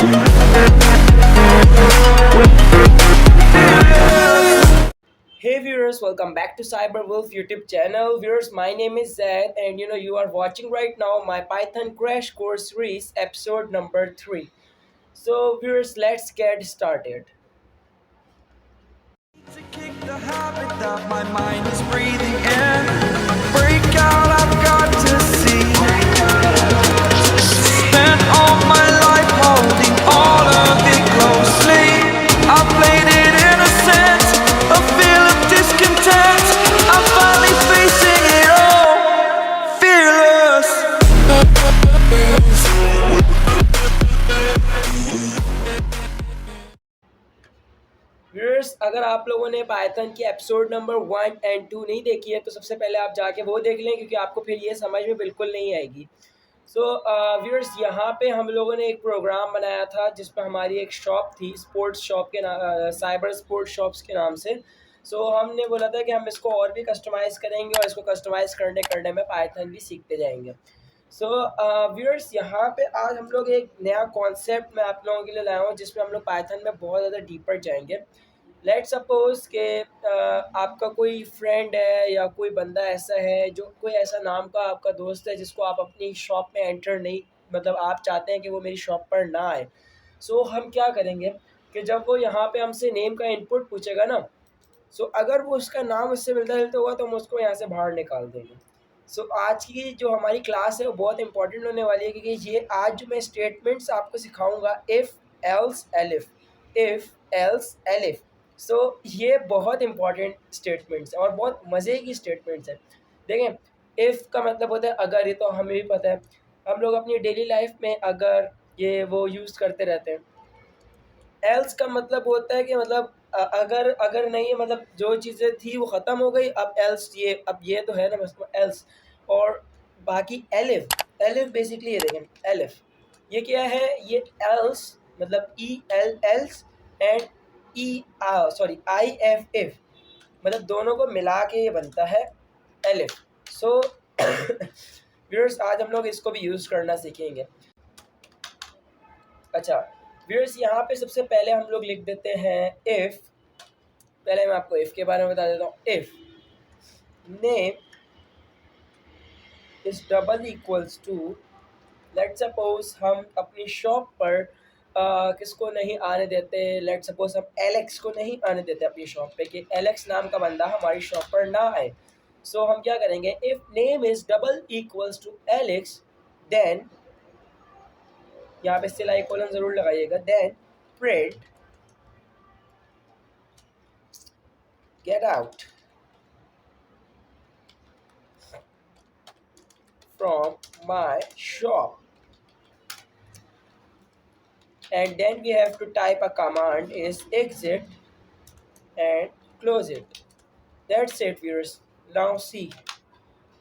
Hey viewers, welcome back to Cyberwolf YouTube channel. Viewers, my name is Zed, and you are watching right now my Python Crash Course series episode number 3. So viewers, let's get started. To kick the habit that my mind is breathing in. Break out, I've got to see. Spent all my life holding all of it closely. I played it innocent, a feel of discontent. I'm finally facing it all, fearless. Viewers, अगर आप लोगों ने Python की episode number 1 and 2 नहीं देखी है तो सबसे पहले आप जाके वो देख लें, क्योंकि आपको फिर ये समझ में बिल्कुल नहीं आएगी। सो व्यूअर्स, यहाँ पे हम लोगों ने एक प्रोग्राम बनाया था जिस पर हमारी एक शॉप थी, स्पोर्ट्स शॉप के साइबर स्पोर्ट्स शॉप्स के नाम से। सो हमने बोला था कि हम इसको और भी कस्टमाइज़ करेंगे और इसको कस्टमाइज़ करने करने में पाइथन भी सीखते जाएंगे। सो व्यूअर्स, यहाँ पे आज हम लोग एक नया कॉन्सेप्ट मैं आप लोगों के लिए लाया हूँ जिसमें हम लोग पाइथन में बहुत ज़्यादा डीपर जाएंगे। लेट सपोज कि आपका कोई फ्रेंड है या कोई बंदा ऐसा है, जो कोई ऐसा नाम का आपका दोस्त है जिसको आप अपनी शॉप में एंटर नहीं, मतलब आप चाहते हैं कि वो मेरी शॉप पर ना आए। सो हम क्या करेंगे कि जब वो यहाँ पे हमसे नेम का इनपुट पूछेगा ना, सो अगर वो उसका नाम उससे मिलता जुलता होगा तो हम उसको यहाँ से बाहर निकाल देंगे। सो आज की जो हमारी क्लास है वो बहुत इंपॉर्टेंट होने वाली है, क्योंकि ये आज जो मैं स्टेटमेंट्स आपको सिखाऊंगा, इफ़ एल्स एलिफ, सो ये बहुत इंपॉर्टेंट स्टेटमेंट्स हैं और बहुत मज़े की स्टेटमेंट्स हैं। देखें, इफ़ का मतलब होता है अगर, ये तो हमें भी पता है, हम लोग अपनी डेली लाइफ में अगर ये वो यूज़ करते रहते हैं। एल्स का मतलब होता है कि मतलब अगर अगर नहीं है, मतलब जो चीज़ें थी वो ख़त्म हो गई, अब एल्स, ये अब ये तो है ना, बस एल्स। और बाकी एलिफ, एलिफ बेसिकली ये देखें, एलिफ ये क्या है, ये एल्स मतलब E L else and E sorry I F if, मतलब दोनों को मिला के ये बनता है एलिफ। सो व्यूअर्स, आज हम लोग इसको भी यूज़ करना सीखेंगे। अच्छा व्यूअर्स, यहाँ पे सबसे पहले हम लोग लिख देते हैं इफ़। पहले मैं आपको इफ़ के बारे में बता देता हूँ। If name is double equals to, let suppose हम अपनी शॉप पर किसको नहीं आने देते, लेट सपोज हम एलेक्स को नहीं आने देते अपनी शॉप पे, कि एलेक्स नाम का बंदा हमारी शॉप पर ना आए। सो हम क्या करेंगे, if name is double equals to Alex, then यहाँ पे सिलाई कोलन ज़रूर लगाइएगा, then print get out from my shop, and then we have to type a command is exit and close it. That's it viewers. Now see,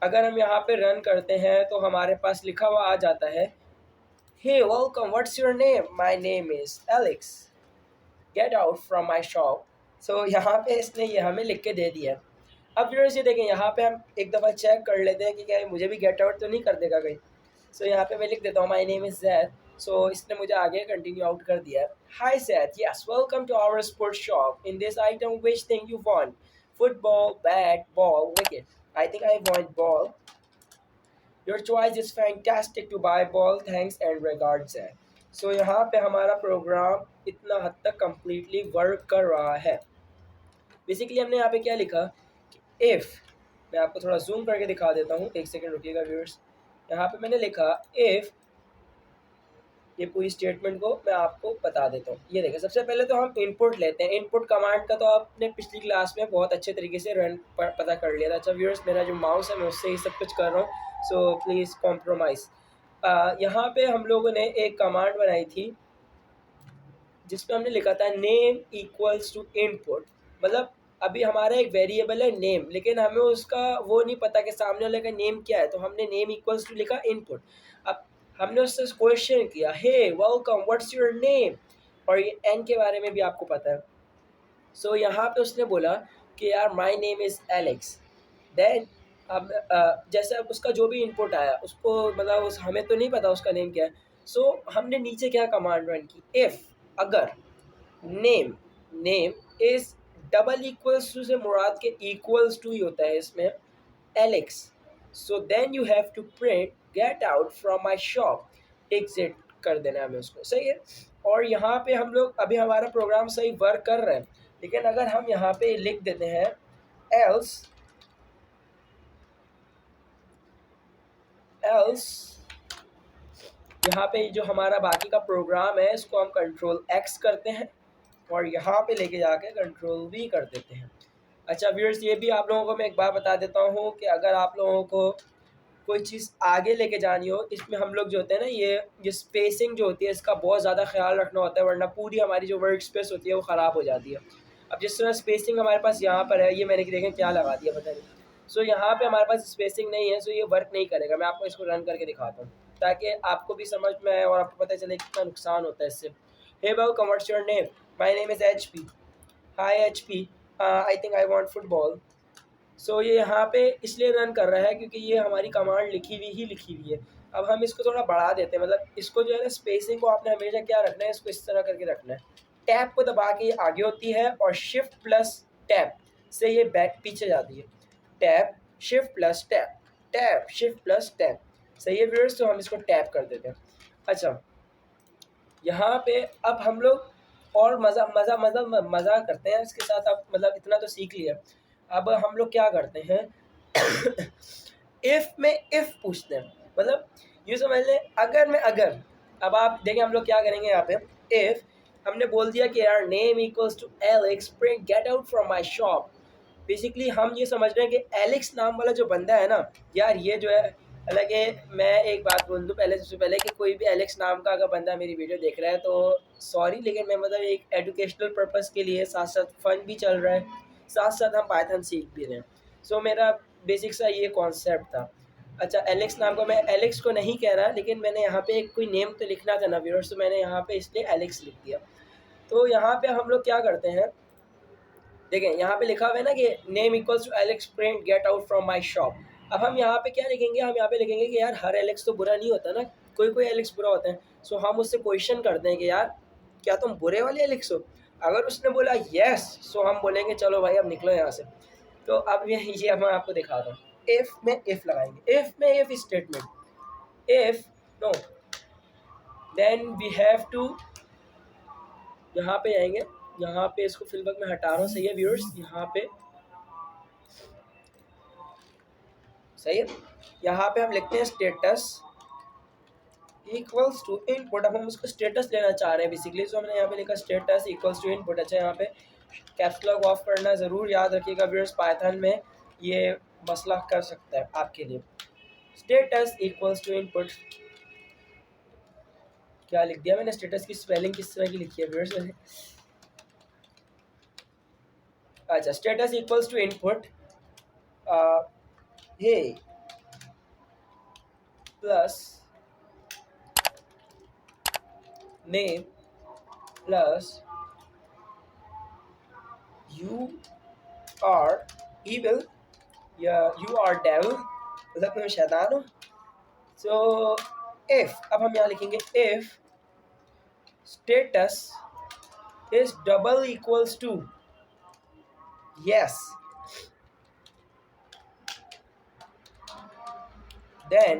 अगर हम यहाँ पे run करते हैं तो हमारे पास लिखा हुआ आ जाता है, hey welcome, what's your name? My name is Alex, get out from my shop. So यहाँ पे इसने ये हमें लिख के दे दिया। अब व्यूअर्स ये देखें, यहाँ पे हम एक दफ़ा चेक कर लेते हैं कि क्या मुझे भी गेट आउट तो नहीं कर देगा कहीं। सो यहाँ पे मैं लिख देता हूँ my name is Zaid. So इसने मुझे आगे कंटिन्यू आउट कर दिया है। Hi Zaid, yes welcome to our sports shop. In this item which thing you want, football, bat, ball, wicket? I think I want ball. Your choice is fantastic to buy ball, thanks and regards है। So यहाँ पे हमारा programme इतना हद तक completely work कर रहा है। बेसिकली हमने यहाँ पे क्या लिखा, इफ़, मैं आपको थोड़ा जूम करके दिखा देता हूँ, एक सेकंड रुकिएगा व्यूअर्स। यहाँ पे मैंने लिखा इफ़, ये पूरी स्टेटमेंट को मैं आपको बता देता हूँ। ये देखिए, सबसे पहले तो हम इनपुट लेते हैं। इनपुट कमांड का तो आपने पिछली क्लास में बहुत अच्छे तरीके से रन पता कर लिया था। अच्छा व्यूअर्स, मेरा जो माउस है मैं उससे ही सब कुछ कर रहा हूँ, सो प्लीज़ कॉम्प्रोमाइज़। यहाँ पे हम लोगों ने एक कमांड बनाई थी जिसमें हमने लिखा था नेम इक्वल्स टू इनपुट। मतलब अभी हमारा एक वेरिएबल है नेम, लेकिन हमें उसका वो नहीं पता कि सामने वाले का नेम क्या है, तो हमने नेम इक्वल्स टू लिखा इनपुट। अब हमने उससे क्वेश्चन किया, hey welcome, what's your name? और ये एन के बारे में भी आपको पता है। सो यहाँ पे उसने बोला कि यार my name is Alex. Then अब जैसे अब उसका जो भी इनपुट आया उसको, मतलब उस हमें तो नहीं पता उसका नेम क्या है। सो हमने नीचे क्या कमांड रन की, इफ़ अगर name is double equals to से मुराद के इक्वल्स टू ही होता है इसमें Alex, so then you have to print get out from my shop, exit कर देना है हमें उसको, सही है। और यहाँ पे हम लोग अभी हमारा प्रोग्राम सही वर्क कर रहा है, लेकिन अगर हम यहाँ पे लिख देते हैं एल्स यहाँ पे जो हमारा बाकी का प्रोग्राम है इसको हम कंट्रोल एक्स करते हैं और यहाँ पे लेके जाके कंट्रोल वी कर देते हैं। अच्छा व्यूअर्स, ये भी आप लोगों को मैं एक बात बता देता हूँ कि अगर आप लोगों को कोई चीज़ आगे लेके जानी हो, इसमें हम लोग जो होते हैं ना, ये स्पेसिंग जो होती है इसका बहुत ज़्यादा ख्याल रखना होता है, वरना पूरी हमारी जो वर्क स्पेस होती है वो ख़राब हो जाती है। अब जिस तरह स्पेसिंग हमारे पास यहाँ पर है, ये मैंने देखें क्या लगा दिया पता नहीं, सो यहाँ पे हमारे पास स्पेसिंग नहीं है, सो ये वर्क नहीं करेगा। मैं आपको इसको रन करके दिखाता हूँ ताकि आपको भी समझ में आए और आपको पता चले कितना नुकसान होता है इससे। हे बाबू, come what's your name? My name is HP। Hi HP, I think I want football. So ये यहाँ पे इसलिए रन कर रहा है क्योंकि ये हमारी कमांड लिखी हुई है। अब हम इसको थोड़ा बढ़ा देते हैं, मतलब इसको जो है ना स्पेसिंग को आपने हमेशा क्या रखना है, इसको इस तरह करके रखना है। टैब को दबा के ये आगे होती है और शिफ्ट प्लस टैब से ये बैक पीछे जाती है। Tab shift plus tab, tab shift plus tab, सही है व्यूअर्स। तो हम इसको टैब कर देते हैं। अच्छा, यहाँ पे अब हम लोग और मज़ा करते हैं इसके साथ। अब मतलब इतना तो सीख लिया, अब हम लोग क्या करते हैं इफ़ में इफ़ पूछते हैं, मतलब यूँ समझ लें अगर में अगर। अब आप देखें हम लोग क्या करेंगे यहाँ पे, इफ़ हमने बोल दिया कि यार name equals to Alex, print get out from my shop. Basically हम ये समझ रहे हैं कि एलेक्स नाम वाला जो बंदा है ना यार, ये जो है, हालांकि मैं एक बात बोल दूँ पहले, सबसे पहले कि कोई भी एलेक्स नाम का अगर बंदा मेरी वीडियो देख रहा है तो सॉरी, लेकिन मैं मतलब एक एजुकेशनल पर्पस के लिए, साथ साथ फन भी चल रहा है, साथ साथ हम पाइथन सीख भी रहे हैं। सो मेरा बेसिक सा ये कॉन्सेप्ट था। अच्छा, एलेक्स नाम का, मैं एलेक्स को नहीं कह रहा, लेकिन मैंने यहाँ पे कोई नेम तो लिखना था ना व्यूअर्स, तो मैंने यहाँ पे इसलिए एलेक्स लिख दिया। तो यहाँ पे हम लोग क्या करते हैं, देखें यहाँ पे लिखा हुआ है ना कि name equals to Alex, print get out from my shop. अब हम यहाँ पे क्या लिखेंगे, हम यहाँ पे लिखेंगे कि यार हर एलेक्स तो बुरा नहीं होता ना, कोई कोई एलेक्स बुरा होता है। सो हम उससे क्वेश्चन करते हैं कि यार क्या तुम बुरे वाले एलेक्स हो? अगर उसने बोला येस, सो हम बोलेंगे चलो भाई अब निकलो यहाँ से। तो अब ये मैं आपको दिखाता हूँ। इफ़ में इफ़ लगाएंगे, इफ़ में if statement, if no then we have to, यहाँ पे आएंगे, यहाँ पे इसको फिलवक में हटा रहा हूँ, सही है व्यूअर्स, यहाँ पे सही है। यहाँ पे हम लिखते हैं स्टेटस इक्वल्स टू इनपुट। अब हम उसको स्टेटस लेना चाह रहे हैं बेसिकली, सो हमने यहाँ पे लिखा स्टेटस इक्वल्स टू इनपुट। अच्छा, यहाँ पे कैप्स लॉक ऑफ करना ज़रूर याद रखिएगा व्यूअर्स, पाइथन में ये मसला कर सकता है आपके लिए। स्टेटस इक्वल्स टू इनपुट, क्या लिख दिया मैंने, स्टेटस की स्पेलिंग किस तरह की लिखी है व्यूअर्स मैंने? अच्छा, status equals to input hey plus name plus you are evil या यू आर डेविल, मतलब तुम शैतान हो। सो इफ़, अब हम यहाँ लिखेंगे if status is double equals to yes, then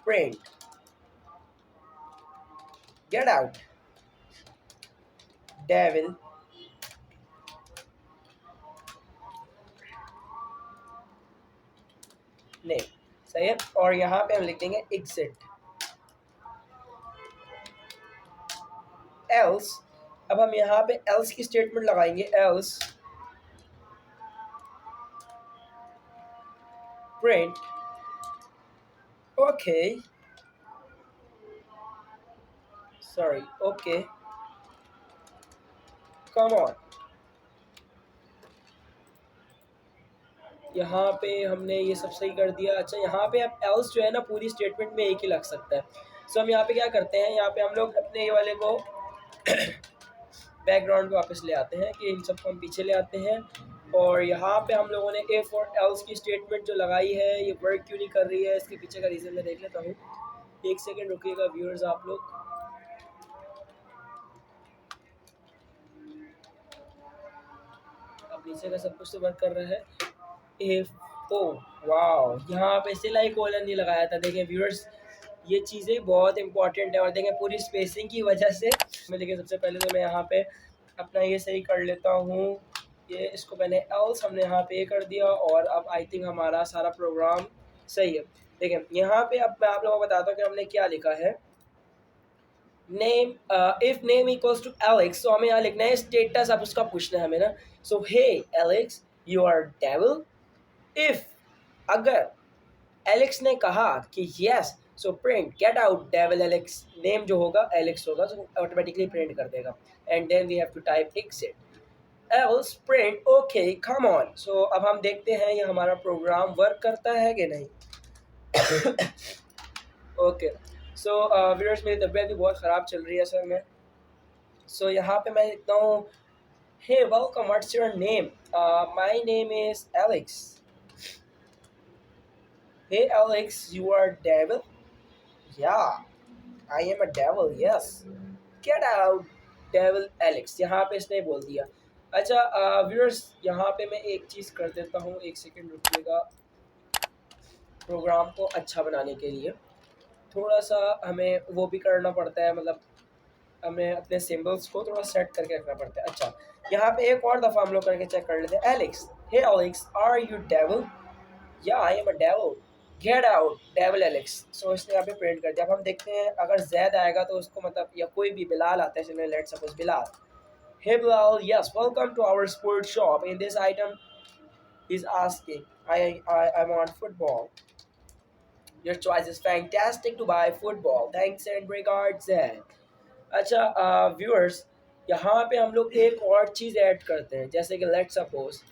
print get out devil name, सही है। और यहाँ पे हम लिख देंगे exit else। अब हम यहाँ पे else की स्टेटमेंट लगाएंगे, else print okay, sorry, okay come on। यहाँ पे हमने ये सब सही कर दिया। अच्छा, यहाँ पे अब else जो है ना पूरी स्टेटमेंट में एक ही लग सकता है। सो हम यहाँ पे क्या करते हैं, यहाँ पे हम लोग अपने ये वाले को बैकग्राउंड पे वापस ले आते हैं कि इन सबको हम पीछे ले आते हैं। और यहाँ पे हम लोगों ने इफ़ और एल्स की स्टेटमेंट जो लगाई है ये वर्क क्यों नहीं कर रही है, इसके पीछे का रीज़न मैं देख लेता हूँ। एक सेकेंड रुकिएगा व्यूअर्स आप लोग। अब नीचे का सब कुछ तो वर्क कर रहा है। इफ ओ वाओ, यहाँ पे सिलाई कोलन नहीं लगाया था। देखें व्यूअर्स, ये चीज़ें बहुत इंपॉर्टेंट है। और देखें पूरी स्पेसिंग की वजह से मैं, देखिए सबसे पहले तो मैं यहाँ पे अपना ये सही कर लेता हूँ। ये इसको मैंने एल्स हमने यहाँ पे कर दिया और अब आई थिंक हमारा सारा प्रोग्राम सही है। देखें यहाँ पे अब मैं आप लोगों को बताता हूँ कि हमने क्या लिखा है। Name, if name equals to Alex, तो हमें यहाँ लिखना है स्टेटस, अब उसका पूछना है हमें ना। So hey Alex you are devil. If, अगर एलेक्स ने कहा कि yes, so print get out devil Alex. Name जो होगा एलेक्स होगा तो ऑटोमेटिकली प्रिंट कर देगा। And then we have to type exit else print okay come on. So अब हम देखते हैं ये हमारा प्रोग्राम वर्क करता है कि नहीं। ओके, सो व्यूअर्स मेरी तबीयत भी बहुत ख़राब चल रही है सर में। सो यहाँ पे मैं लिखता हूँ hey welcome, what's your name. My name is Alex. Hey Alex, you are devil? Yeah, I am a devil, yes. Get out, devil Alex. यहाँ पे इसने बोल दिया। अच्छा व्यूअर्स, यहाँ पे मैं एक चीज़ कर देता हूँ, एक सेकंड रुकिएगा। प्रोग्राम को अच्छा बनाने के लिए थोड़ा सा हमें वो भी करना पड़ता है, मतलब हमें अपने सिंबल्स को थोड़ा सेट करके रखना पड़ता है। अच्छा, यहाँ पे एक और दफ़ा हम लोग करके चेक कर लेते हैं। Alex, hey Alex are you devil? या I am a devil. Get out devil Alex. So इसने यहाँ पे प्रिंट कर दिया। अब हम देखते हैं अगर जैद आएगा तो उसको मतलब, या कोई भी बिलाल आता है, चलिए let's suppose Bilal. Hey Bilal, yes welcome to our sports shop. In this item is asking I want football. Your choice is fantastic to buy football, thanks and regards Zaid. अच्छा व्यूअर्स, यहाँ पे हम लोग एक और चीज़ ऐड करते हैं, जैसे कि लेट्स सपोज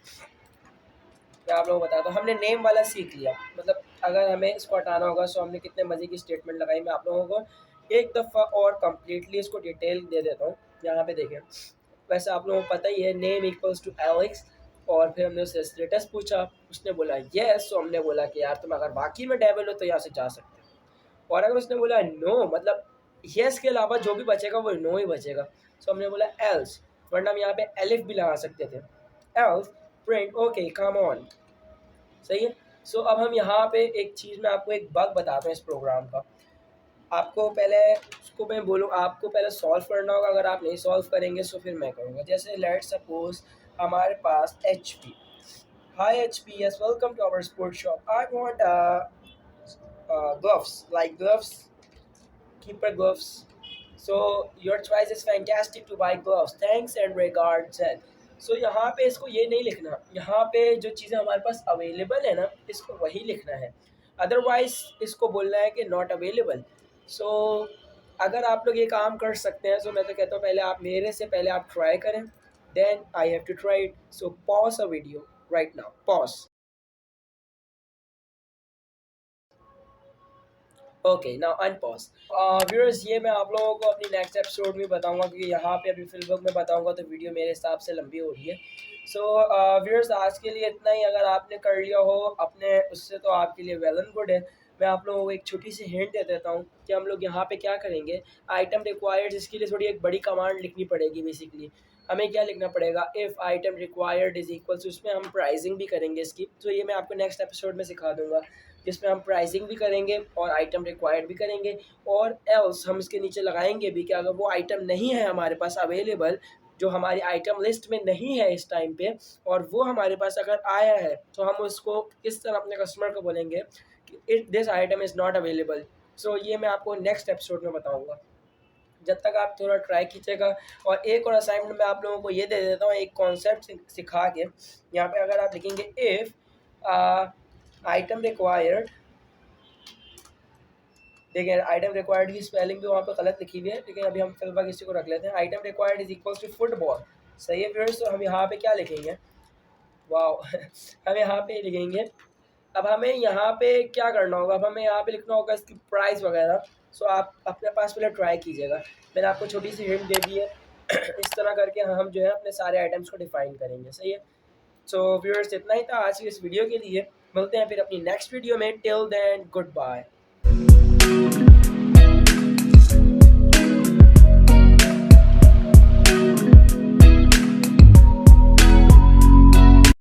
मैं आप लोगों को बताता हूँ। हमने नेम वाला सीख लिया, मतलब अगर हमें इसको हटाना होगा सो हमने कितने मज़े की स्टेटमेंट लगाई। मैं आप लोगों को एक दफ़ा और कम्प्लीटली इसको डिटेल दे देता हूँ। यहाँ पे देखें, वैसे आप लोगों को पता ही है नेम इक्वल्स टू एलेक्स, और फिर हमने उससे स्टेटस पूछा, उसने बोला येस। सो हमने बोला कि यार तुम अगर वाकई में डेविल हो तो यहाँ से जा सकते हो। और अगर उसने बोला नो, मतलब येस के अलावा जो भी बचेगा वो नो ही बचेगा। सो हमने बोला एल्स, वरना हम यहाँ पे एलिफ भी लगा सकते थे। Else print okay come on. सही है। सो अब हम यहाँ पे एक चीज़ में आपको एक बग बताता हूँ इस प्रोग्राम का। आपको पहले उसको मैं बोलूँ, आपको पहले सॉल्व करना होगा। अगर आप नहीं सॉल्व करेंगे तो फिर मैं करूँगा। जैसे लेट्स सपोज हमारे पास HP। Hi HP, yes welcome to our sports shop. I want gloves, like gloves, keeper gloves. So your choice is fantastic to buy gloves, thanks and regards Zed. सो यहाँ पे इसको ये नहीं लिखना, यहाँ पे जो चीज़ें हमारे पास अवेलेबल है ना इसको वही लिखना है। अदरवाइज इसको बोलना है कि नॉट अवेलेबल। सो अगर आप लोग ये काम कर सकते हैं तो मैं तो कहता हूँ पहले आप मेरे से पहले आप ट्राई करें, then I have to try it. So pause a video right now, pause. Okay now unpause. Viewers, ये मैं आप लोगों को अपनी नेक्स्ट एपिसोड में बताऊंगा, क्योंकि यहाँ पे अभी फिलहाल में बताऊंगा तो वीडियो मेरे हिसाब से लंबी हो रही है। सो व्यूअर्स, आज के लिए इतना ही। अगर आपने कर लिया हो अपने उससे तो आपके लिए वेल एंड गुड है। मैं आप लोगों को एक छोटी सी हिंट दे देता हूँ कि हम लोग यहाँ पे क्या करेंगे। आइटम रिक्वायर्ड, इसके लिए थोड़ी एक बड़ी कमांड लिखनी पड़ेगी। बेसिकली हमें क्या लिखना पड़ेगा, if item required is equal to, उसमें हम प्राइसिंग भी करेंगे इसकी। तो ये मैं आपको नेक्स्ट एपिसोड में सिखा दूंगा, जिसमें हम प्राइसिंग भी करेंगे और आइटम रिक्वायर्ड भी करेंगे। और एल्स हम इसके नीचे लगाएंगे भी कि अगर वो आइटम नहीं है हमारे पास अवेलेबल, जो हमारी आइटम लिस्ट में नहीं है इस टाइम पे, और वो हमारे पास अगर आया है तो हम उसको किस तरह अपने कस्टमर को बोलेंगे कि it this item is not available. So ये मैं आपको नेक्स्ट एपिसोड में बताऊँगा। जब तक आप थोड़ा ट्राई कीजिएगा। और एक और असाइनमेंट मैं आप लोगों को ये दे देता हूँ, एक कॉन्सेप्ट सिखा के। यहाँ पे अगर आप लिखेंगे इफ़ आइटम रिक्वायर्ड, देखिए आइटम रिक्वायर्ड की स्पेलिंग भी वहाँ पे गलत लिखी हुई है, लेकिन अभी हम फिलहाल किसी को रख लेते हैं। Item required is equal to football. सही है फ्रेंड्स, तो हम यहाँ पे क्या लिखेंगे, वाह हम यहाँ पे लिखेंगे। अब हमें यहाँ पे क्या करना होगा, अब हमें यहाँ पे लिखना होगा इसकी प्राइस वगैरह। सो आप अपने पास पहले ट्राई कीजिएगा। मैंने आपको छोटी सी हिंट दे दी है। इस तरह करके हम जो है अपने सारे आइटम्स को डिफाइन करेंगे। सही है। सो व्यूअर्स, इतना ही था आज की इस वीडियो के लिए। मिलते हैं फिर अपनी नेक्स्ट वीडियो में। Till then good bye.